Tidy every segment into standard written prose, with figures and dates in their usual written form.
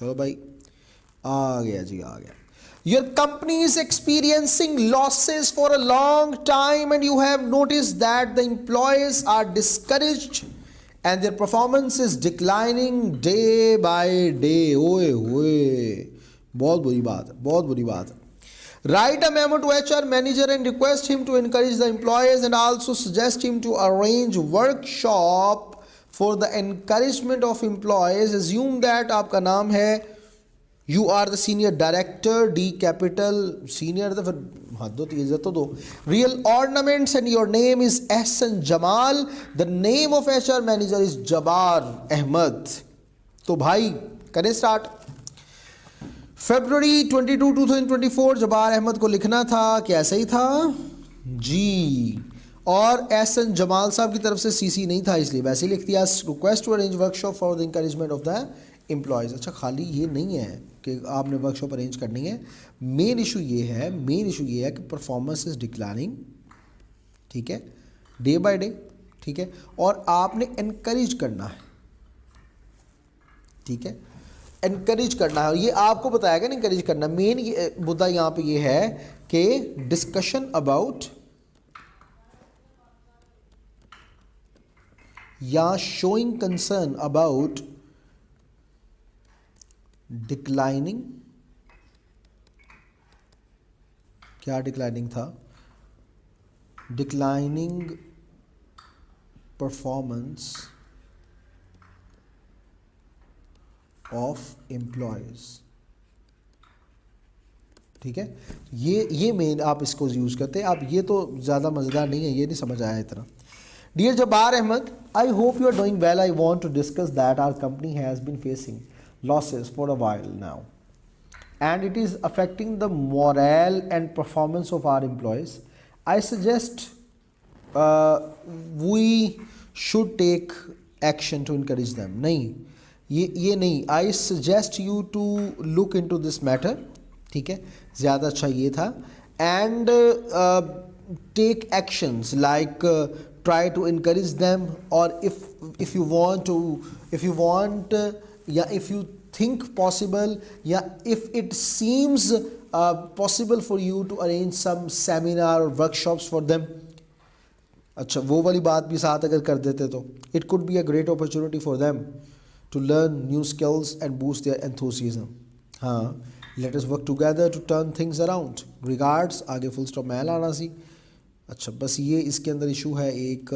चलो भाई, आ गया जी, आ गया. Your company is experiencing losses for a long time and you have noticed that the employees are discouraged and their performance is declining day by day. ओए होए, बहुत बुरी बात है, बहुत बुरी बात है. Write a memo to HR manager and request him to encourage the employees and also suggest him to arrange workshop for the encouragement of employees. Assume that आपका नाम है, You are the senior director, D capital, senior तो फिर हद होती है, इज्जत तो दो. Real ornaments and your name is Ahsan Jamal. The name of HR manager is Jabbar Ahmed. तो भाई करें स्टार्ट. February 22, 2024 जबार अहमद को लिखना था, कैसे ही था जी, और एहसन जमाल साहब की तरफ से सीसी नहीं था इसलिए वैसे ही लिख दिया. Request to arrange workshop for the encouragement of the employees. अच्छा, खाली ये नहीं है कि आपने वर्कशॉप अरेंज करनी है. मेन इशू ये है कि परफॉर्मेंस इज डिक्लाइनिंग, ठीक है, डे बाय डे, ठीक है, और आपने इनकरेज करना है, ठीक है, इनकरेज करना है. ये आपको बताया गया ना इनकरेज करना. मेन मुद्दा यहाँ पे ये है कि डिस्कशन अबाउट या शोइंग कंसर्न अबाउट डिक्लाइनिंग. क्या डिक्लाइनिंग था? डिक्लाइनिंग परफॉर्मेंस ऑफ एम्प्लॉयज, ठीक है. ये मेन आप इसको यूज करते हैं. आप ये तो ज़्यादा मज़ेदार नहीं है, ये नहीं समझ आया इतना. Dear Jabbar Ahmed, I hope you are doing well. I want to discuss that our company has been facing losses for a while now and it is affecting the morale and performance of our employees. I suggest we should take action to encourage them. नहीं, ये नहीं. I suggest you to look into this matter, ठीक है, ज़्यादा अच्छा ये था. And take actions like try to encourage them, or if you want या if you think possible, या if it seems possible for you to arrange some seminar or workshops for them. अच्छा, वो वाली बात भी साथ अगर कर देते तो it could be a great opportunity for them to learn new skills and boost their enthusiasm. हाँ, let us work together to turn things around. Regards, आगे फुल स्टॉप मैं लाना सी. अच्छा, बस ये इसके अंदर इशू है एक.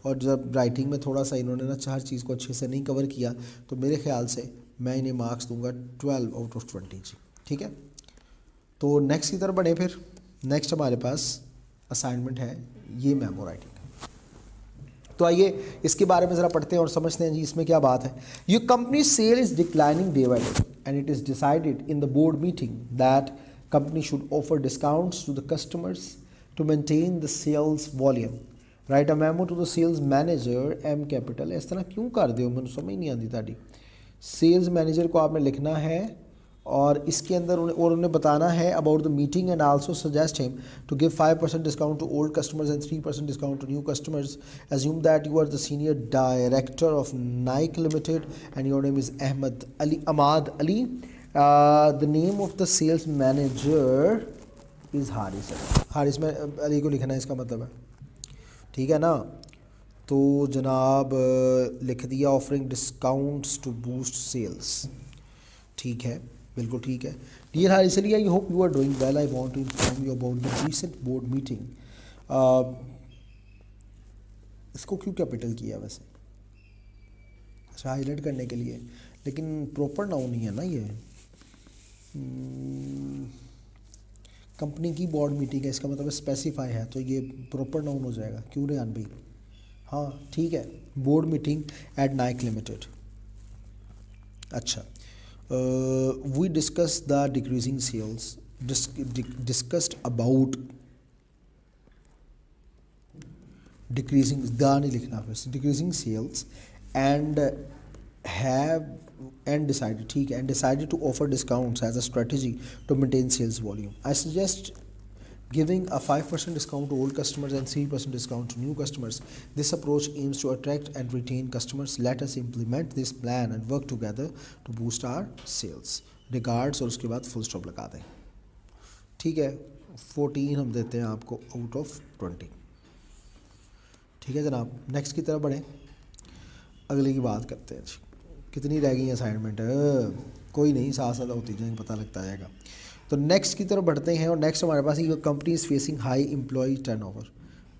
और जब राइटिंग में थोड़ा सा इन्होंने ना हर चीज़ को अच्छे से नहीं कवर किया तो मेरे ख्याल से मैं इन्हें मार्क्स दूंगा 12 आउट ऑफ 20 जी, ठीक है. तो नेक्स्ट की तरफ बढ़े. फिर नेक्स्ट हमारे पास असाइनमेंट है ये मेमो राइटिंग. तो आइए इसके बारे में ज़रा पढ़ते हैं और समझते हैं जी इसमें क्या बात है. Your company sale is declining day by day and it is decided in the board meeting that company should offer discounts to the customers to maintain the sales volume. Write a memo to the sales manager M capital. इस तरह क्यों कर दे हो, मैंने समझ नहीं आती ताड़ी. सेल्स मैनेजर को आपने लिखना है और इसके अंदर उन्हें बताना है about the meeting and also suggest him to give 5% discount to old customers and 3% discount to new customers. Assume that you are the senior director of Nike limited and your name is Ahmed Ali. The name of the sales manager is Haris. Haris में अली को लिखना है, इसका मतलब है, ठीक है ना. तो जनाब लिख दिया offering discounts to boost sales, ठीक है, बिल्कुल ठीक है. Dear Haris Ali, I hope you are doing well. I want to inform you about the recent board meeting. इसको क्यों कैपिटल किया वैसे? अच्छा, हाईलाइट करने के लिए, लेकिन प्रॉपर नाउन नहीं है ना ये. कंपनी की बोर्ड मीटिंग है, इसका मतलब स्पेसिफाई है तो ये प्रॉपर नाउन हो जाएगा. क्यों रेहान भाई? हाँ ठीक है, board meeting at Naik limited. अच्छा, we discuss the decreasing sales, discussed about decreasing, the नहीं लिखना फिर, decreasing sales and have and decided, ठीक है, and decided to offer discounts as a strategy to maintain sales volume. I suggest giving a 5% discount to old customers and 3% discount to new customers. This approach aims to attract and retain customers. Let us implement this plan and work together to boost our sales. Regards, और उसके बाद full stop लगा दें. ठीक है, 14 हम देते हैं आपको out of 20. ठीक है जनाब, नेक्स्ट की तरफ बढ़ें, अगले की बात करते हैं. कितनी रह गई असाइनमेंट? कोई नहीं, साथ साथ होती जाएंगे, पता लगता जाएगा. तो नेक्स्ट की तरफ बढ़ते हैं और नेक्स्ट हमारे पास ये company is facing high employee turnover.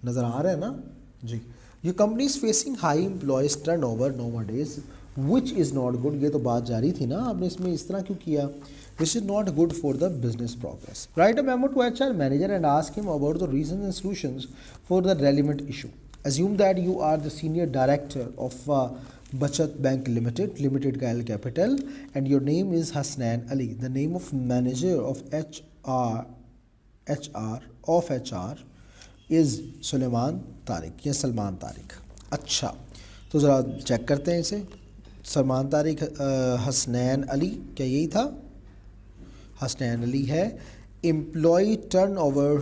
नज़र आ रहा है ना जी. ये company is facing high employees turnover nowadays which is not good. ये तो बात जारी थी ना, आपने इसमें इस तरह क्यों किया? This is not good for the business progress. Write a memo to HR manager and ask him about the reasons and solutions for the relevant issue. Assume that you are the senior director of Bachat Bank Limited का L capital, and your name is Hasnan Ali. The name of manager of HR is Suleiman Tariq या सलमान तारिक. अच्छा, तो ज़रा check करते हैं इसे. सलमान तारिक, हसनैन अली, क्या यही था? हसनैन अली है. Employee turnover,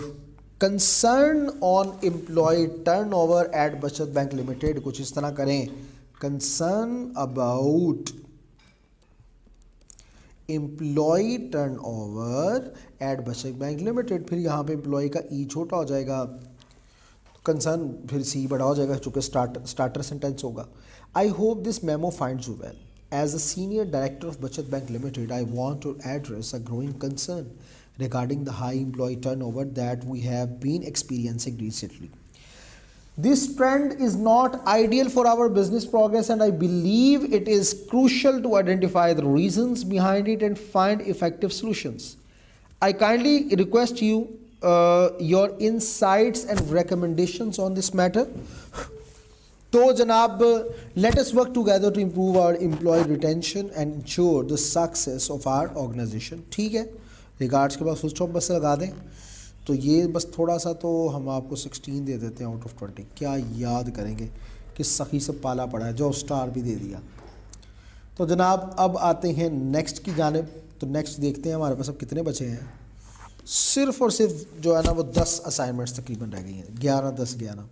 concern on employee turnover at Bachat bank limited, कुछ इस तरह करें. Concern about employee turnover at Bachat bank limited. फिर यहाँ पे एम्प्लॉय का ई छोटा हो जाएगा, कंसर्न फिर सी बड़ा हो जाएगा चूँकि स्टार्टर सेंटेंस होगा. I hope this memo finds you well. As a senior director of Bachat Bank Limited, I want to address a growing concern regarding the high employee turnover that we have been experiencing recently. This trend is not ideal for our business progress, and I believe it is crucial to identify the reasons behind it and find effective solutions. I kindly request you your insights and recommendations on this matter. तो जनाब, let us work together to improve our employee retention and ensure the success of our organization. ठीक है, regards के बाद full stop bus लगा दें. तो ये बस थोड़ा सा तो हम आपको 16 दे देते हैं आउट ऑफ 20. क्या याद करेंगे कि सखी से पाला पड़ा है, जो स्टार भी दे दिया. तो जनाब अब आते हैं नेक्स्ट की जानिब. तो नेक्स्ट देखते हैं हमारे पास अब कितने बचे हैं. सिर्फ और सिर्फ जो है ना वो 10 असाइनमेंट्स तकरीबन रह गई हैं, 11.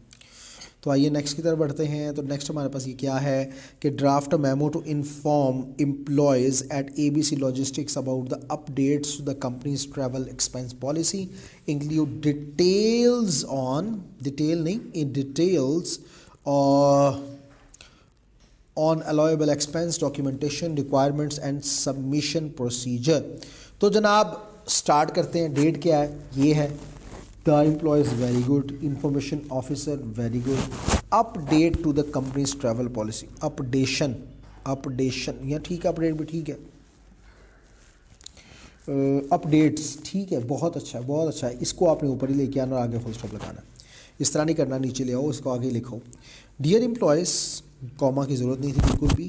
तो आइए नेक्स्ट की तरफ बढ़ते हैं. तो नेक्स्ट हमारे पास ये क्या है कि draft memo to inform employees at ABC logistics about the updates to the company's travel expense policy, include details on allowable expense documentation requirements and submission procedure. तो जनाब स्टार्ट करते हैं. डेट क्या है? ये है. The employee is very good. Information officer very good. Update to the company's travel policy. Updation या ठीक है, अपडेट भी ठीक है. अपडेट्स ठीक है, बहुत अच्छा है. इसको आपने ऊपर ही लेके आना और आगे फुल स्टॉप लगाना. इस तरह नहीं करना, नीचे ले आओ, इसको आगे लिखो. डियर एम्प्लॉयज़, कॉमा की ज़रूरत नहीं थी बिल्कुल भी.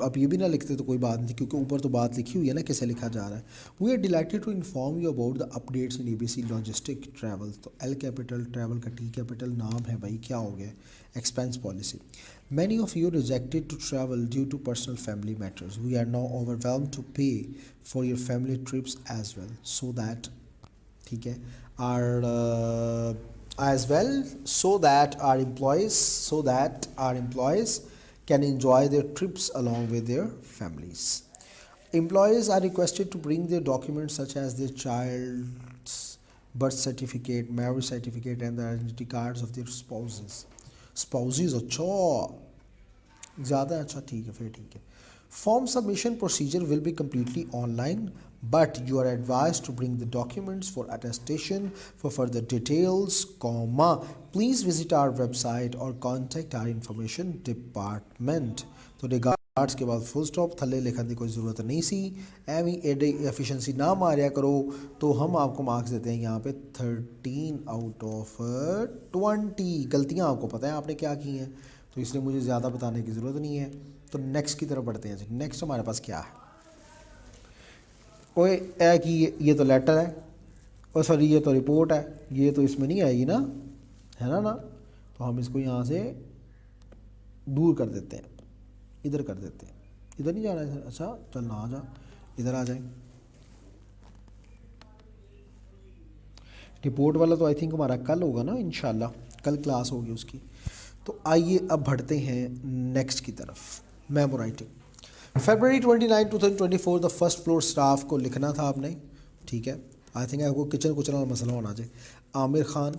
आप ये भी ना लिखते तो कोई बात नहीं थी, क्योंकि ऊपर तो बात लिखी हुई है ना, कैसे लिखा जा रहा है. We are delighted to inform you about the updates in ABC logistic travel. तो L कैपिटल, ट्रैवल का T कैपिटल, नाम है भाई, क्या हो गया? Expense policy. Many of you rejected to travel due to personal family matters. We are now overwhelmed to pay for your family trips as well, so that ठीक है so that our employees can enjoy their trips along with their families. Employees are requested to bring their documents such as their child's birth certificate, marriage certificate and the identity cards of their spouses. अच्छा, ज़्यादा अच्छा, ठीक है, फिर ठीक है. Form submission procedure will be completely online, but you are advised to bring the documents for attestation. For further details, please visit our website or contact our information department. तो regards के बाद फुल स्टॉप, थल्ले लिखने की कोई ज़रूरत नहीं सी. एवी add efficiency ना मारिया करो. तो हम आपको मार्क्स देते हैं यहाँ पे 13 आउट ऑफ 20. गलतियाँ आपको पता है आपने क्या की हैं, तो इसलिए मुझे ज़्यादा बताने की ज़रूरत नहीं है. तो नेक्स्ट की तरफ बढ़ते हैं. नेक्स्ट हमारे पास क्या है? ओए है कि ये तो लेटर है, और सॉरी ये तो रिपोर्ट है, ये तो इसमें नहीं आएगी ना, है ना. तो हम इसको यहाँ से दूर कर देते हैं, इधर कर देते हैं. इधर नहीं जाना है. अच्छा चल ना, आ जा, इधर आ जाए. रिपोर्ट वाला तो आई थिंक हमारा कल होगा ना, इंशाल्लाह कल क्लास होगी उसकी। तो आइए अब बढ़ते हैं नेक्स्ट की तरफ, memo writing. February 29 2024 the first floor staff को लिखना था आपने, ठीक है। आई थिंक आपको किचन कुचन वाला मसला होना चाहिए। आमिर खान,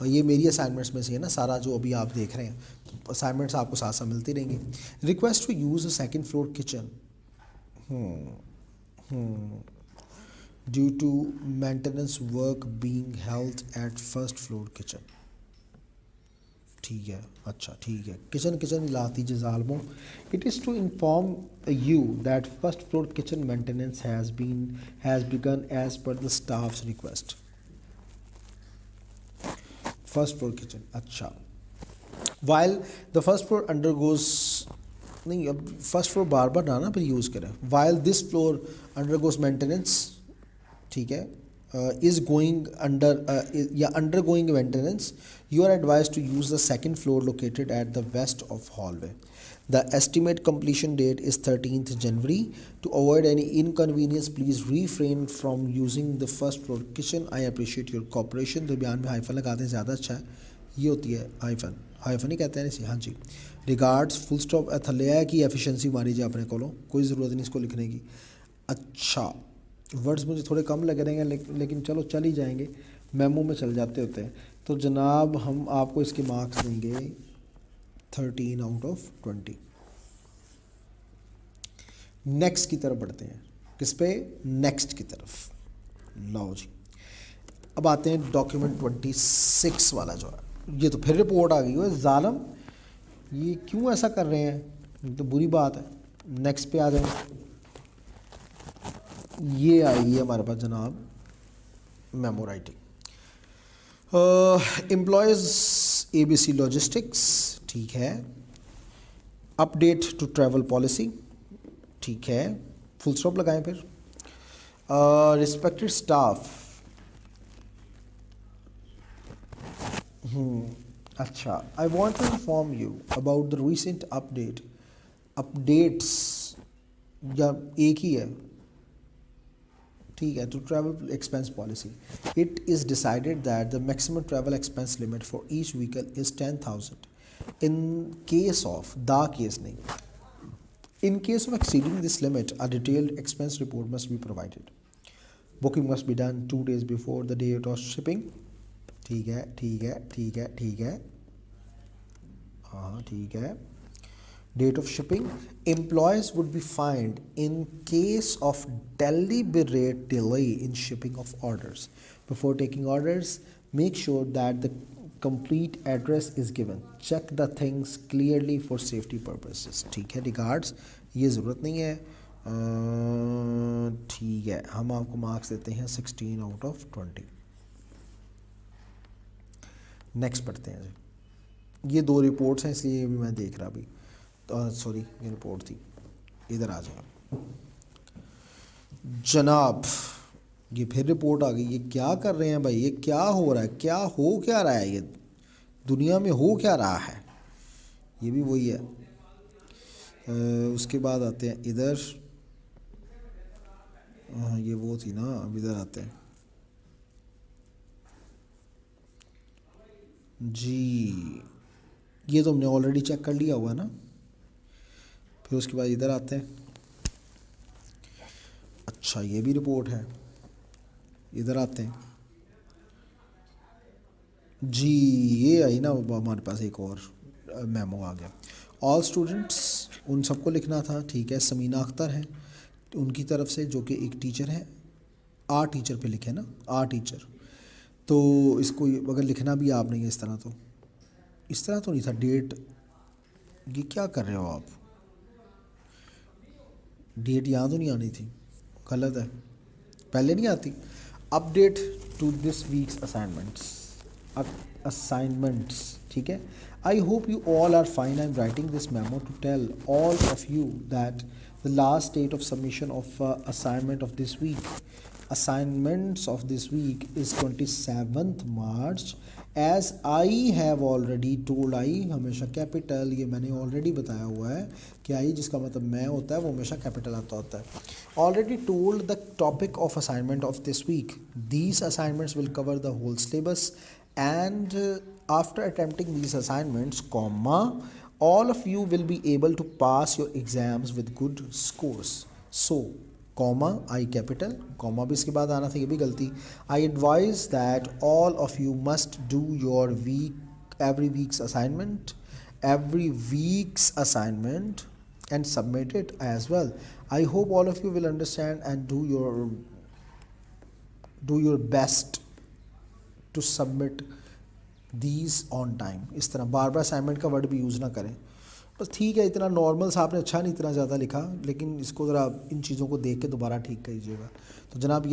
और ये मेरी असाइनमेंट्स में से है ना सारा जो अभी आप देख रहे हैं, तो असाइनमेंट्स आपको साथ साथ मिलती रहेंगी। Request to use a second floor kitchen due to maintenance work being held at first floor kitchen. ठीक है, अच्छा ठीक है। किचन लाती जजालमो, it is to inform you that first floor kitchen maintenance has begun as per the staffs request. First floor kitchen, अच्छा। While the first floor undergoes, नहीं अब फर्स्ट फ्लोर बार बार ना फिर यूज़ करें। While this floor undergoes maintenance, ठीक है, is going under या undergoing maintenance, you are advised to use the second floor located at the west of hallway. The estimate completion date is 13th January. To avoid any inconvenience, please refrain from using the first floor kitchen. I appreciate your cooperation. तो बयान में hyphen लगाते हैं ज़्यादा अच्छा है। ये होती है हाइफन ही कहते हैं इसे, हाँ जी। रिगार्ड्स फुल स्टॉप थले है कि एफिशिएंसी मारी जाए अपने को, कोई ज़रूरत नहीं इसको लिखने की। अच्छा, वर्ड्स मुझे थोड़े कम लग रहे हैं लेकिन चलो चल ही जाएंगे, मेमो में चल जाते होते हैं। तो जनाब हम आपको इसके मार्क्स देंगे 13 आउट ऑफ 20। नेक्स्ट की तरफ बढ़ते हैं, किस पे, नेक्स्ट की तरफ। लो जी, अब आते हैं डॉक्यूमेंट 26 वाला जो है, ये तो फिर रिपोर्ट आ गई है जालम, ये क्यों ऐसा कर रहे हैं, ये तो बुरी बात है। नेक्स्ट पे आ जाए, ये आई है हमारे पास जनाब memo writing. Employees ABC logistics, ठीक है। अपडेट टू ट्रैवल पॉलिसी, ठीक है, फुल स्टॉप लगाएं फिर। रिस्पेक्टेड स्टाफ, अच्छा। I want to inform you about the recent updates, या एक ही है, ठीक है, to travel expense policy. It is decided that the maximum travel expense limit for each vehicle is 10,000 in case of, the case नहीं, in case of exceeding this limit a detailed expense report must be provided. Booking must be done 2 days before the date of shipping, ठीक है ठीक है ठीक है ठीक है, हाँ ठीक है। Date of shipping, employees would be fined in case of deliberate delay in shipping of orders. Before taking orders, make sure that the complete address is given. Check the things clearly for safety purposes. ठीक है, regards, ये ज़रूरत नहीं है, ठीक है। हम आपको मार्क्स देते हैं 16 आउट ऑफ 20। नेक्स्ट पढ़ते हैं जी, ये 2 रिपोर्ट्स हैं इसलिए ये भी मैं देख रहा अभी, सॉरी ये रिपोर्ट थी, इधर आ जाए जनाब। ये फिर रिपोर्ट आ गई, ये क्या कर रहे हैं भाई, ये क्या हो रहा है, क्या हो क्या रहा है, ये दुनिया में हो क्या रहा है, ये भी वही है। उसके बाद आते हैं इधर, हाँ ये वो थी ना, अब इधर आते हैं जी, ये तो हमने ऑलरेडी चेक कर लिया हुआ है ना। फिर उसके बाद इधर आते हैं, अच्छा ये भी रिपोर्ट है, इधर आते हैं जी, ये आई ना हमारे पास एक और मेमो आ गया। ऑल स्टूडेंट्स, उन सबको लिखना था, ठीक है। समीना अख्तर हैं उनकी तरफ से, जो कि एक टीचर है, आर्ट टीचर पे लिखे ना, आर्ट टीचर। तो इसको अगर लिखना भी आपने इस तरह तो नहीं था। डेट, ये क्या कर रहे हो आप, डेट यहाँ तो नहीं आनी थी, गलत है, पहले नहीं आती। Update to this weeks assignments, ठीक है। I hope you all are fine. I am writing this memo to tell all of you that the last date of submission of assignment of this week, assignments of this week is 27th March as I have already told, I हमेशा capital, ये मैंने already बताया हुआ है कि आई जिसका मतलब मैं होता है वो हमेशा कैपिटल आता होता है. Already told the topic of assignment of this week. These assignments will cover the whole syllabus and after attempting these assignments, comma, all of you will be able to pass your exams with good scores. So comma, I capital, comma भी इसके बाद आना था, ये भी गलती. I advise that all of you must do your every week's assignment and submit it as well. I hope all of you will understand and do your best to submit these on time. इस तरह बार बार assignment का word भी use ना करें. बस ठीक है, इतना नॉर्मल सा आपने अच्छा नहीं इतना ज़्यादा लिखा, लेकिन इसको ज़रा इन चीज़ों को देख के दोबारा ठीक कीजिएगा. तो जनाब ये